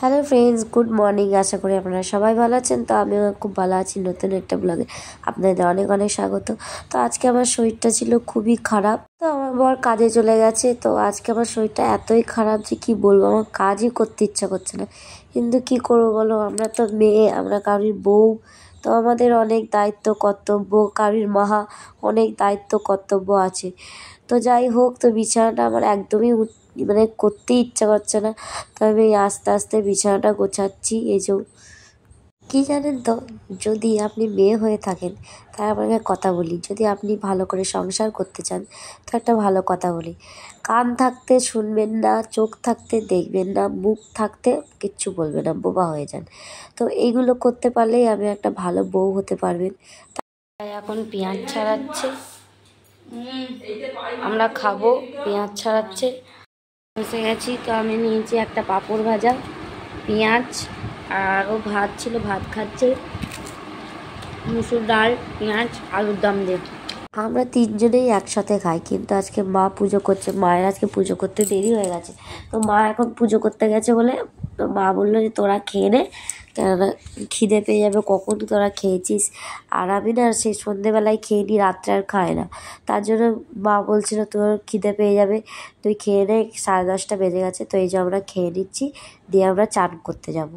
Hello friends, good morning. আশা করি আপনারা সবাই ভালো আছেন। তো আমিও খুব ভালো আছি। নতুন একটা ব্লগে আপনাদের অনেক অনেক স্বাগত। তো আজকে আমার শরীরটা ছিল খুবই খারাপ। তো আমার বর কাজে চলে গেছে। তো আজকে আমার শরীরটা এতই খারাপ যে কি বলবো, আমার কাজই করতে ইচ্ছা করছে না। কিন্তু কি করবো বলো, আমরা তো মেয়ে, আমরা কারোর বউ। তো আমাদের অনেক দায়িত্ব কর্তব্য, কারোর মাহা অনেক দায়িত্ব কর্তব্য আছে। তো যাই হোক, তো বিছানাটা আমার একদমই করতেই ইচ্ছা করছে না। তো আমি আস্তে আস্তে বিছানাটা গোছাচ্ছি। এই যে কী জানেন তো, যদি আপনি মেয়ে হয়ে থাকেন তাই আপনাকে কথা বলি, যদি আপনি ভালো করে সংসার করতে চান তো একটা ভালো কথা বলি, কান থাকতে শুনবেন না, চোখ থাকতে দেখবেন না, মুখ থাকতে কিচ্ছু বলবেন না, বোবা হয়ে যান। তো এইগুলো করতে পারলেই আমি একটা ভালো বউ হতে পারবেন। তাই এখন পেঁয়াজ ছাড়াচ্ছে, আমরা খাবো। পেঁয়াজ ছাড়াচ্ছে, বসে গেছি। তো আমি নিয়েছি একটা পাঁপড় ভাজা, পেঁয়াজ, আরও ভাত ছিল, ভাত খাচ্ছে, মুসুর ডাল, পেঁয়াজ, আলুর দম দিয়ে। আমরা তিনজনেই একসাথে খাই, কিন্তু আজকে মা পুজো করছে, মায়ের আজকে পুজো করতে দেরি হয়ে গেছে। তো মা এখন পুজো করতে গেছে বলে, তো মা বললো যে তোরা খেয়ে নে, কেননা খিদে পেয়ে যাবে, কখন তোরা খেয়েছিস। আর আমি না সেই সন্ধেবেলায় খেয়ে নিই, রাত্রে আর খায় না। তার জন্য মা বলছিল তোর খিদে পেয়ে যাবে, তুই খেয়ে নে, 10:30 বেজে গেছে। তো এই যে আমরা খেয়ে নিচ্ছি, দিয়ে আমরা চান করতে যাব।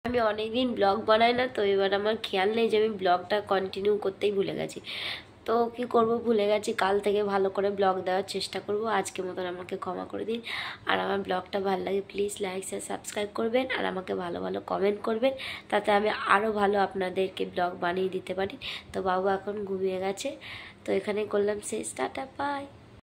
আমি অনেকদিন ব্লগ বানাই না, তো এবার আমার খেয়াল নেই যে আমি ব্লগটা কন্টিনিউ করতেই ভুলে গেছি। তো কি করব, ভুলে গেছি। কাল থেকে ভালো করে ব্লগ দেওয়ার চেষ্টা করব। আজকের মতন আমাকে ক্ষমা করে দিন। আর আমার ব্লগটা ভালো লাগে প্লিজ লাইক শেয়ার সাবস্ক্রাইব করবেন, আর আমাকে ভালো ভালো কমেন্ট করবেন, তাতে আমি আরও ভালো আপনাদেরকে ব্লগ বানিয়ে দিতে পারি। তো বাবু এখন ঘুমিয়ে গেছে। তো এখানে করলাম শেষ, টাটা, বাই।